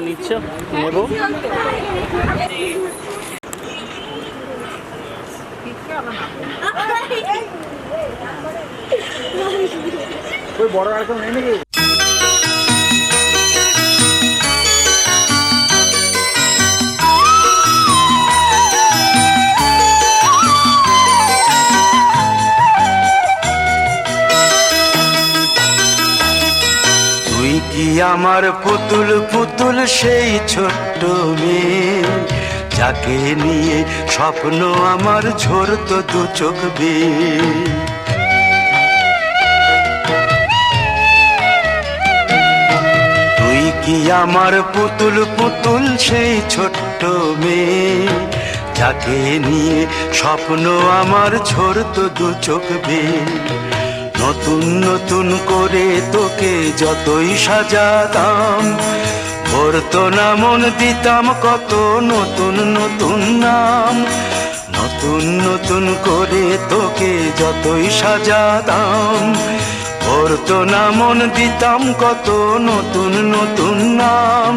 নিচ্ছ নেব। ওই বড় আর কেউ নেই নাকি? তুই কি আমার পুতুল পুতুল সেই ছোট্ট মেয়ে, যাকে নিয়ে স্বপ্ন আমার ঝরতো দু চোখ বেয়ে। তুই কি আমার পুতুল পুতুল সেই ছোট্ট মেয়ে, যাকে নিয়ে স্বপ্ন আমার ঝরতো দু চোখ বেয়ে। নতুন নতুন করে তোকে যতই সাজাতাম, ভরতো না মন, দিতাম কত নতুন নতুন নাম। নতুন নতুন করে তোকে যতই সাজাতাম, ভরতো না মন, দিতাম কত নতুন নতুন নাম।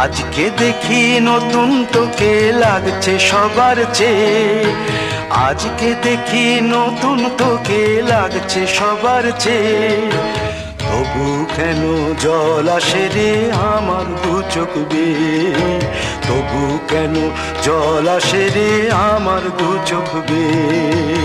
আজকে দেখি নতুন তোকে লাগছে সবার চেয়ে, আজকে দেখি নতুন তোকে লাগছে সবার চেয়ে। তবু কেন জল আসে রে আমার দু চোখ বেয়ে, তবু কেন জল আসে রে আমার দু চোখ বেয়ে।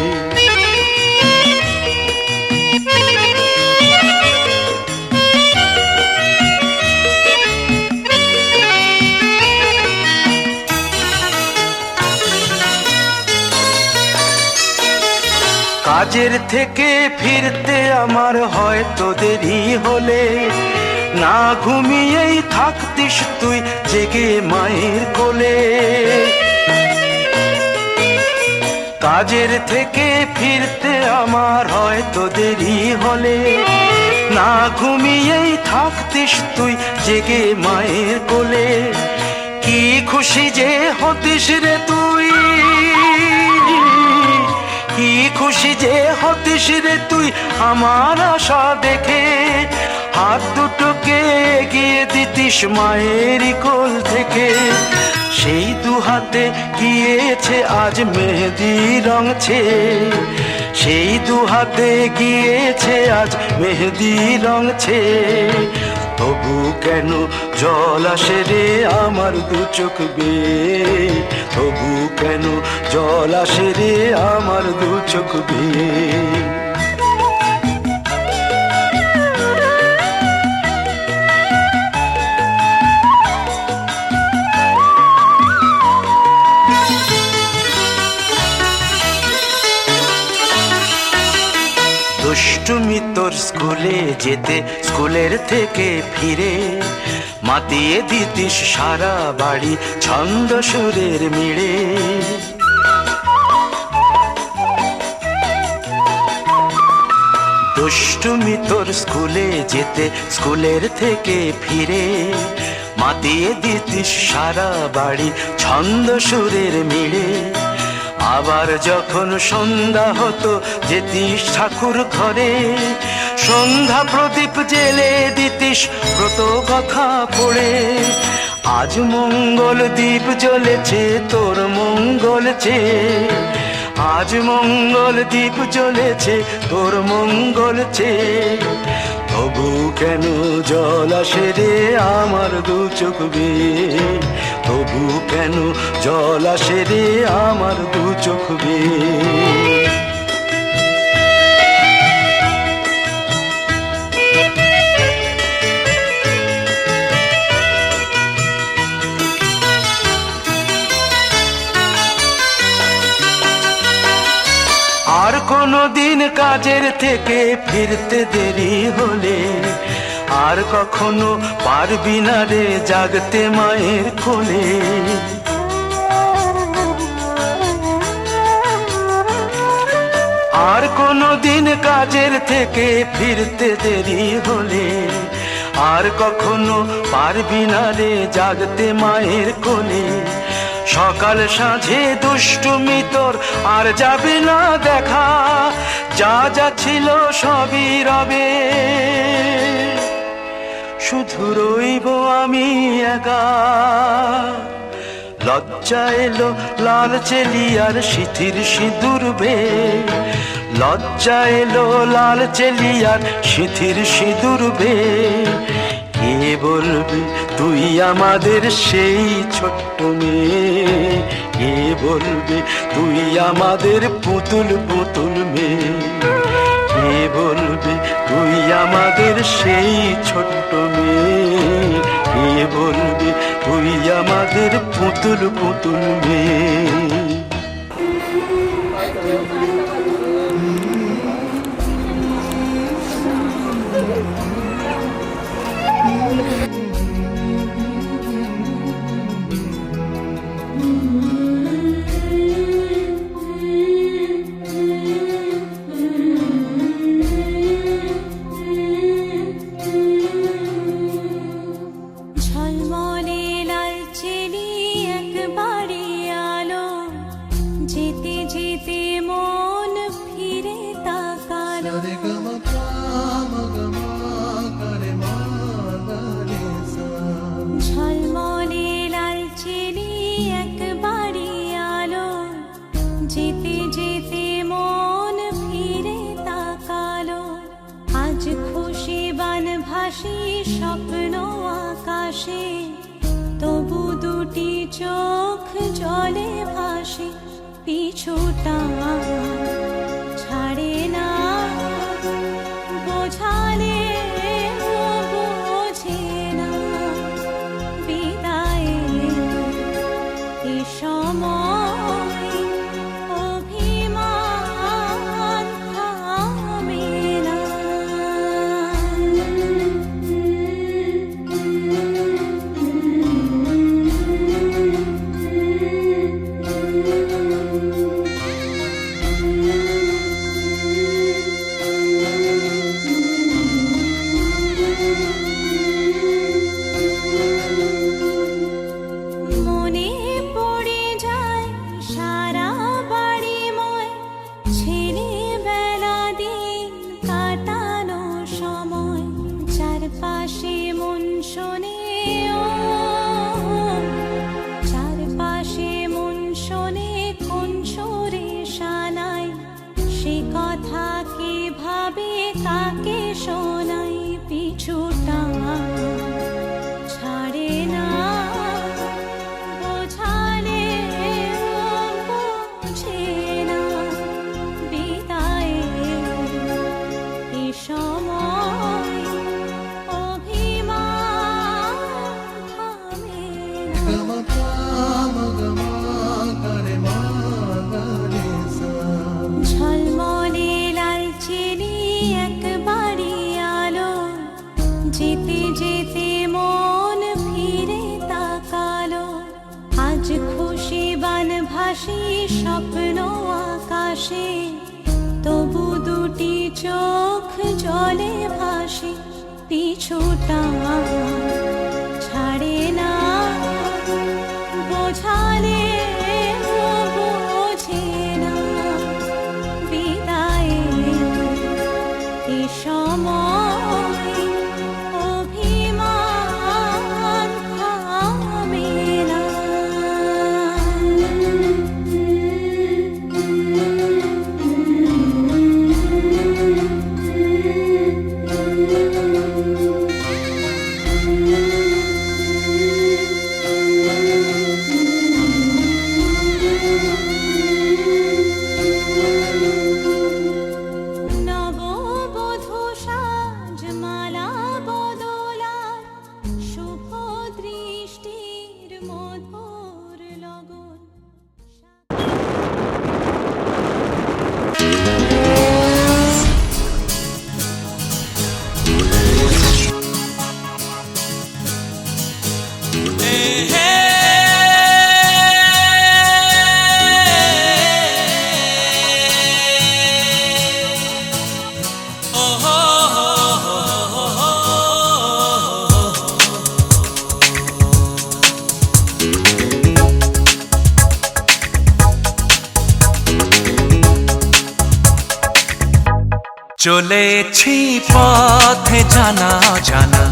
কাজের থেকে ফিরতে আমার হয়তো দেরি হলে, না ঘুমিয়েই থাকতিস তুই জেগে মায়ের কোলে। কাজের থেকে ফিরতে আমার হয়তো দেরি হলে, না ঘুমিয়েই থাকতিস তুই জেগে মায়ের কোলে। কি খুশি যে হতিস রে তুই, কি খুশি যে হতিস রে তুই আমার আশা দেখে। হাত দুটোকে এগিয়ে দিতিস মায়ের কোল থেকে, সেই দু হাতে গিয়েছে আজ মেহেদি রং ছেয়ে। সেই দু হাতে গিয়েছে আজ মেহেদি রং ছেয়ে। তবু কেন জল আসে রে আমার দু চোখ বেয়ে, তবু কেন জল আসে রে আমার দু চোখ বেয়ে। দুষ্টুমি তোর স্কুলে যেতে, স্কুলের থেকে ফিরে মাতিয়ে দিতিস সারা বাড়ি ছন্দ সুরের মিড়ে। দুষ্টুমি তোর স্কুলে যেতে, স্কুলের থেকে ফিরে মাতিয়ে দিতিস সারা বাড়ি ছন্দ সুরের মিড়ে। আবার যখন সন্ধ্যা হতো যেতিস ঠাকুর ঘরে, সন্ধ্যা প্রদীপ জেলে দিতিস ব্রত কথা পড়ে। আজ মঙ্গল দ্বীপ জ্বলেছে তোর মঙ্গল চেয়ে, আজ মঙ্গল দ্বীপ জ্বলেছে তোর মঙ্গল চেয়ে। তবু কেন জল আসে রে আমার দু চোখ বেয়ে, তবু কেন জল আসে রে আমার দু চোখ বেয়ে। আর কোনো দিন কাজের থেকে ফিরতে দেরি হলে, আর কখনো পারবি না রে জাগতে মায়ের কোলে। আর কোনো দিন কাজের থেকে ফিরতে দেরি হলে, আর কখনো পারবি না রে জাগতে মায়ের কোলে। সকাল সাঁঝে দুষ্টুমি তোর আর যাবে না দেখা, যা যা ছিল সবই রবে। শুধু রইব আমি একা। লজ্জা এলো লাল চেলিয়ার সিথির সিঁদুর বে, লজ্জা এলো লাল চেলিয়ার সিথির সিঁদুর বে। কে বলবে তুই আমাদের সেই ছোট্ট মেয়ে, কে বলবে তুই আমাদের পুতুল পুতুল মেয়ে, কে বলবে তুই আমাদের সেই ছোট্ট মেয়ে, কে বলবে তুই আমাদের পুতুল পুতুল মেয়ে। ঝলমলে লাল চেলি একবারে আলো, যেতে যেতে মন ফিরে তাকালো। ঝলমলে লাল চেলি একবারে আলো, যেতে যেতে মন ফিরে তাকালো। আজ খুশি বান ভাসি স্বপ্ন আকাশে, তবু দুটি চোখ জলে ভাসে। পিছুটা ছাড়ে না, বোঝালে বোঝে না। বিদায়ের এ সময় অভিমান থামে না। মনে পড়ে যায় সারা বাড়িময় ছেলেবেলা দিন কাটানো সময়। চারপাশে মন শোনে ও, চারপাশে মন শোনে কোন সুরে শানাই। সে কথা কে ভাবে কাকে শোনাই। পিছুটা ছাড়ে না, বোঝালে বোঝে না। বিদায়ের এ সময় অভিমান থামে না। ঝলমলে লাল চেলি একবারে আলো, যেতে যেতে মন ফিরে তাকালো। আজ খুশি বান ভাসি স্বপ্ন আকাশে, তবু দুটি চোখ জলে ভাসে। পিছুটা ছাড়ে না, বোঝালে বোঝে না। বিদায়ের এ সময় অভিমান থামে না। নববধূ সাজমালা বদলার, শুভ দৃষ্টির মধুর লগন। চলেছি পথে জানা জানা,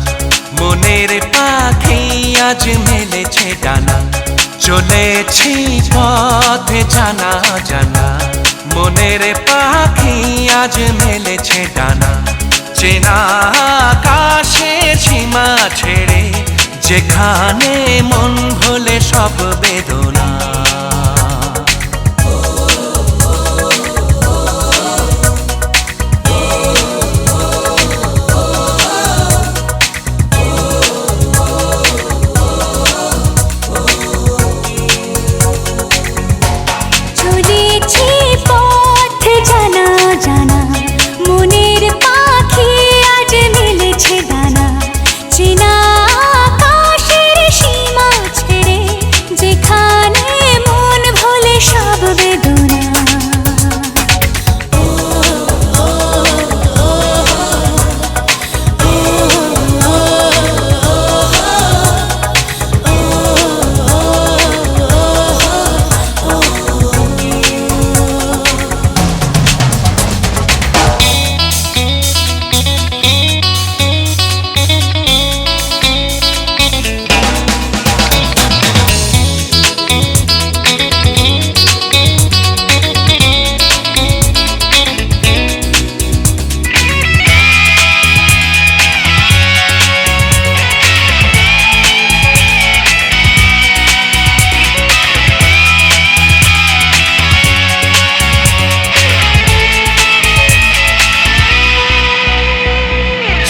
মনের পাখি আজ মেলেছে ডানা। চলেছি পথে জানা জানা, মনের পাখি আজ মেলেছে ডানা। চেনা আকাশের সীমা ছেড়ে, যেখানে মন ভোলে সব বেদনা। চলেছি পথে জানা জানা, মনের পাখি আজ মেলেছে ডানা। চেনা আকাশের সীমা ছেড়ে, যেখানে মন ভোলে সব বেদনা।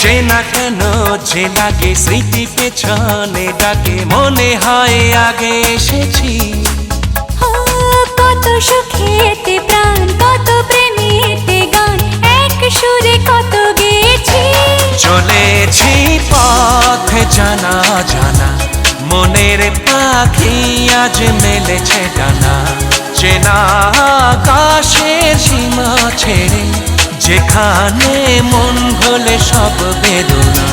চেনা কেন যে লাগে, স্মৃতি পেছনে ডাকে, মনে হয় আগে এসেছি। কত সুখেতে প্রাণ, কত প্রেমেতে গান, এক সুরে কত গেছি। চলেছি পথে জানা জানা, মনের পাখি আজ মেলেছে ডানা। চেনা আকাশের সীমা ছেড়ে, যেখানে মন ভোলে সব বেদনা।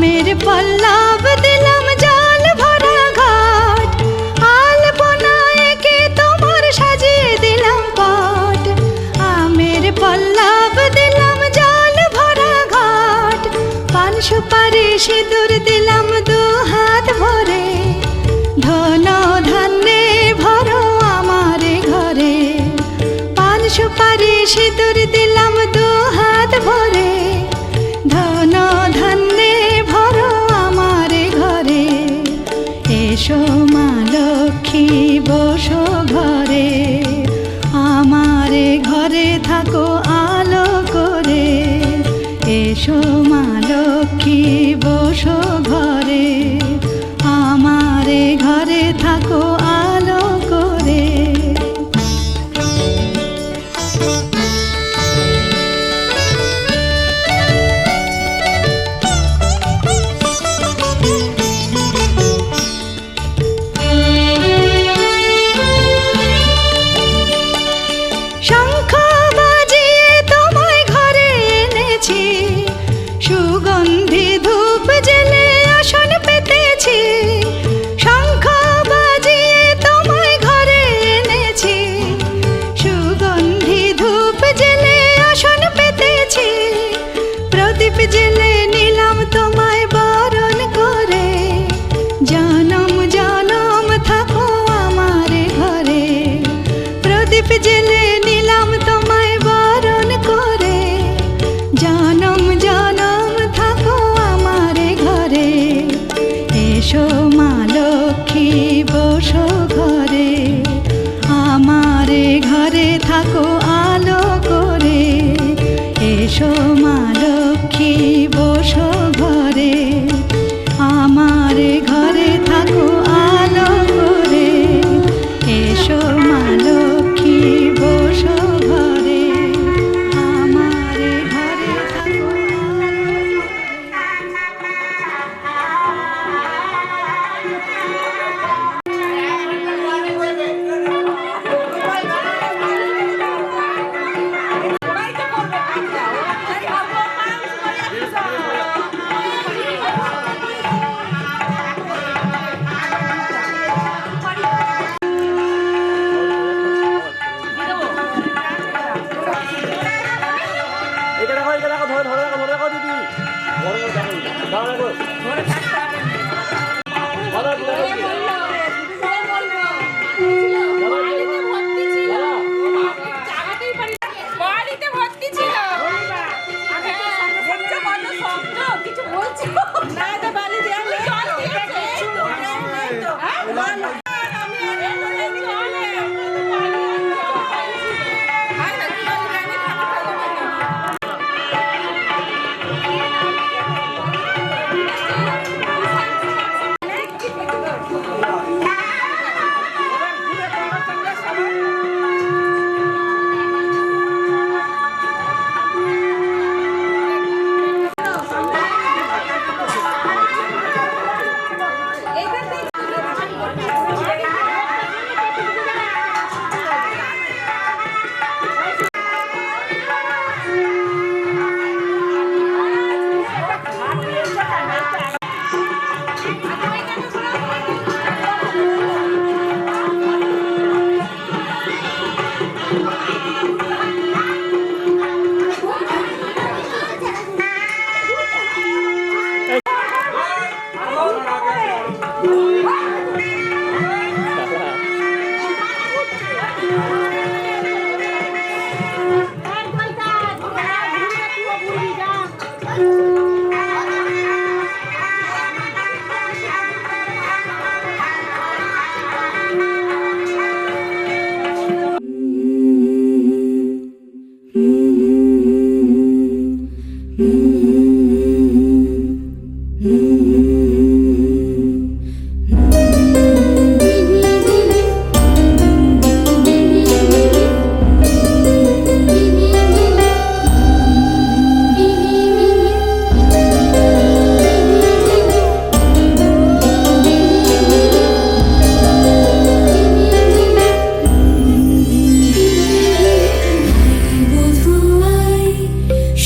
আমের পল্লব দিলাম জল ভরা ঘাট, আলপনা এঁকে তোমার সাজিয়ে দিলাম পট। আমের পল্লব দিলাম জল ভরা ঘাট, পান সুপারি সিঁদুর দিলাম দু হাত ভরে। ধন ধান্যে ভরো আমার ঘরে, পান সুপারি সিঁদুর দিলাম দু হাত ভরে। ধন ধান্যে ভরো আমার ঘরে, এসো মা লক্ষ্মী বসো ঘরে, আমার ঘরে থাকো আলো করে। এসো মা লক্ষ্মী বসো ঘরে, আমার ঘরে থাকো আলো করে। শঙ্খ বাজিয়ে তোমায় ঘরে এনেছি, সুগন্ধি ধূপ জেলে আসন পেতেছি। শঙ্খ বাজিয়ে তোমায় ঘরে এনেছি, সুগন্ধি ধূপ জেলে আসন পেতেছি। প্রদীপ জেলে নিলাম তোমায় বরণ করে, জনম জনম থাকো আমার ঘরে। প্রদীপ জেলে নিলাম তোমায় বরণ করে, জনম জনম থাকো আমার ঘরে। এসো মা লক্ষ্মী বসো ঘরে, আমার ঘরে থাকো আলো করে। এসো মা লক্ষ্মী বসো ঘরে, আমার ঘরে থাকো আলো করে। এসো মা লক্ষ্মী বসো ঘরে, আমার ঘরে থাকো এটা দেখো, এটা দেখো, ধরে ধরে রাখো, ধরে রাখো দিদি, ধরে রাখো, ধরে রাখো, ধরে রাখো।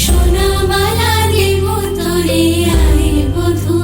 সোনামালা দেব তোরে আয় বধূ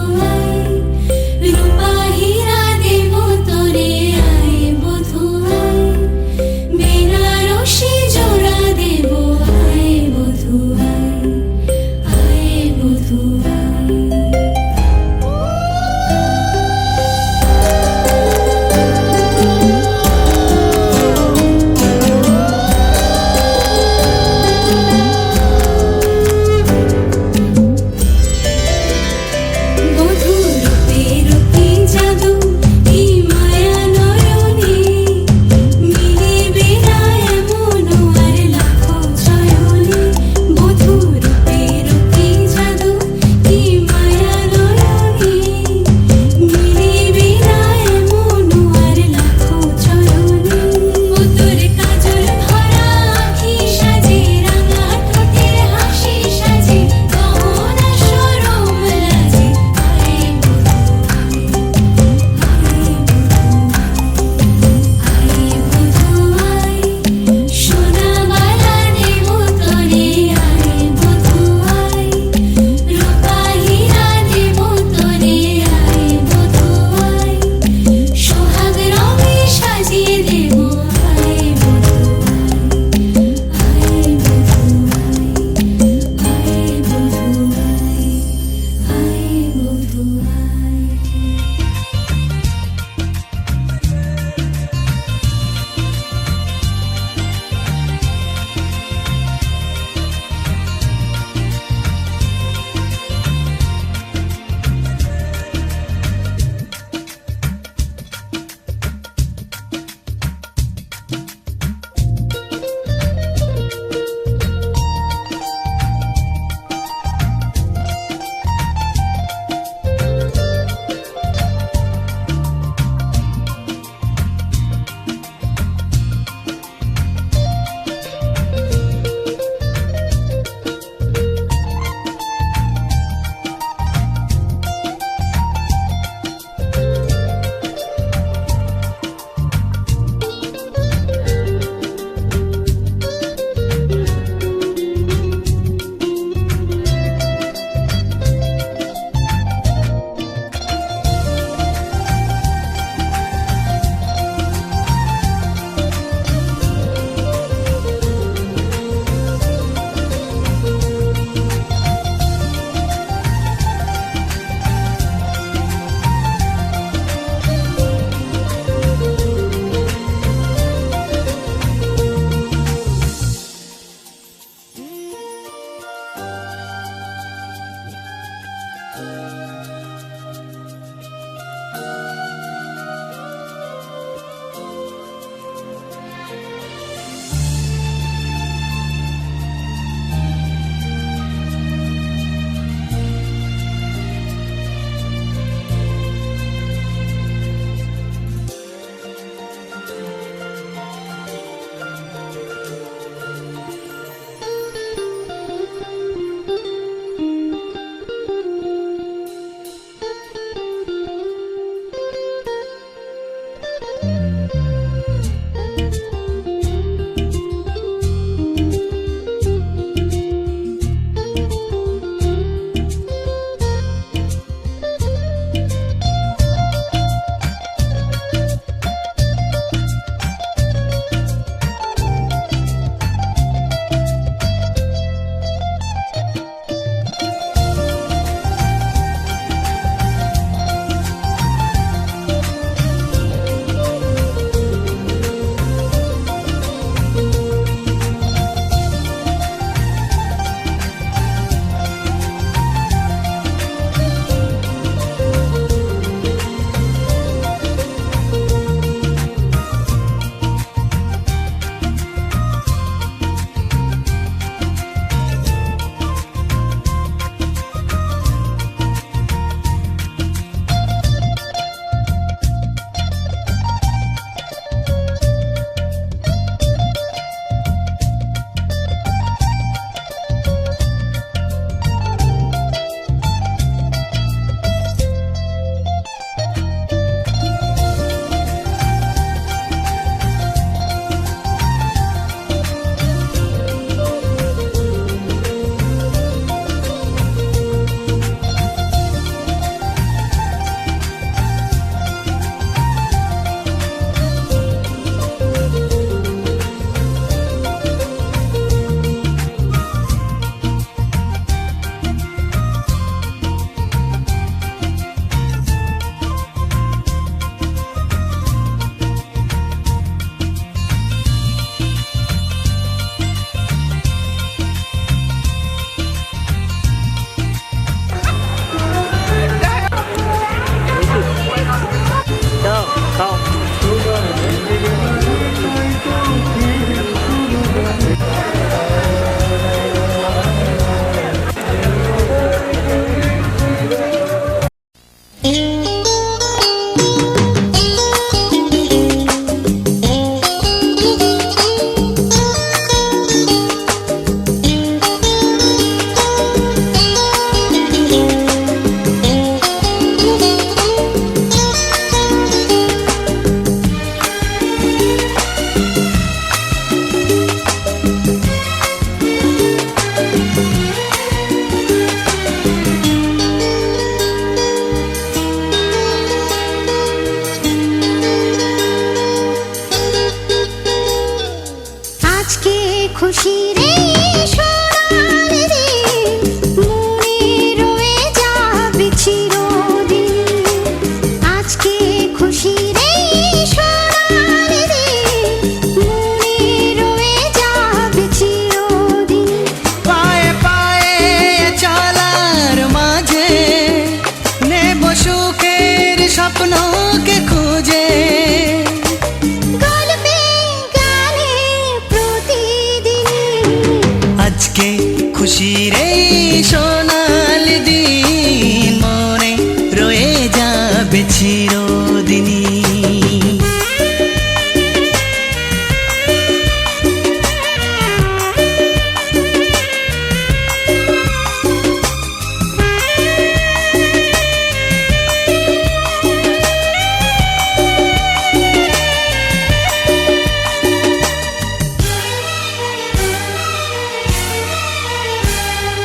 চিরদিনই।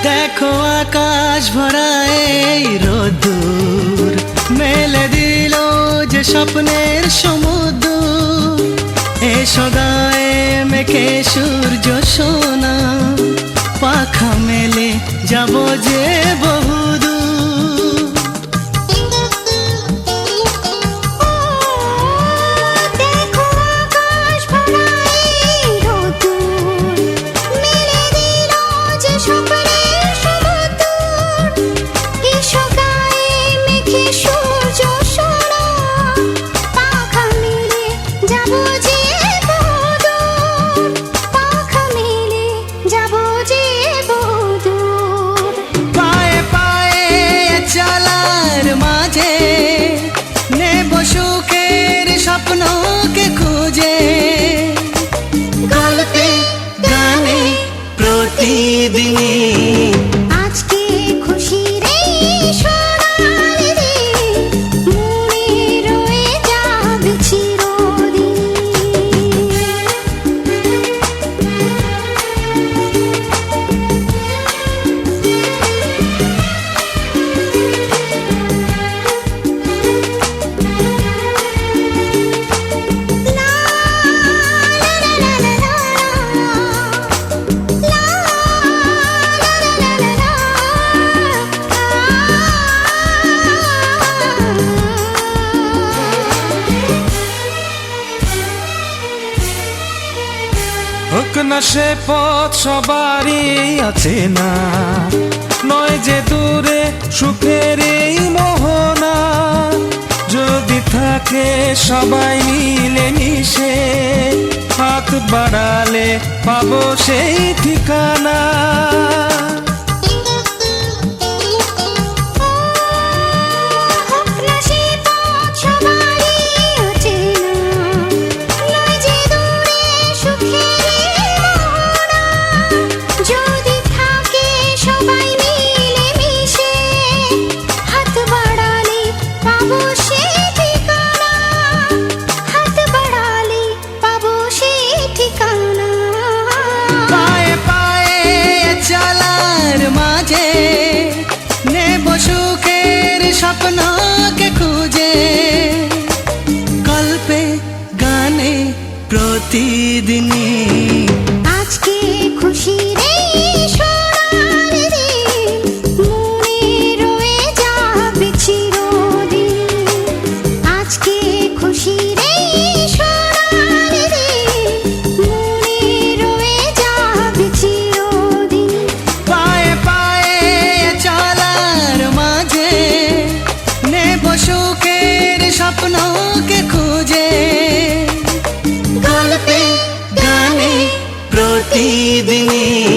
দেখো আকাশ ভরা এই রোদ্দুর মেলে দিল যে স্বপ্নের সমুদ্র। এসো গায়ে মেখে সূর্য সোনা, পাখা মেলে যাব যে বহুদূর। স্বপ্নকে খুঁজে গল্পে গানে প্রতিদিনই আজকে খুশির এই সোনালি দিন মনে রয়ে যাবে চিরদিন। হোক না সে পথ সবারই আছে না, নয় যে দূরে সুখের এই মোহনা। যদি থাকে সবাই মিলে মিশে, হাত বাড়ালে পাবো সেই ঠিকানা। সুখের স্বপ্নকে খুঁজে গল্পে গানে প্রতিদিনই আজকে খুশির এই সোনালি দিন মনে রয়ে যাবে চিরদিন। আজকে খুশির এই সোনালি দিন মনে রয়ে যাবে চিরদিন। পায়ে পায়ে চলার মাঝে নেব সুখের স্বপ্নকে খুঁজে গল্পে গানে প্রতিদিনই।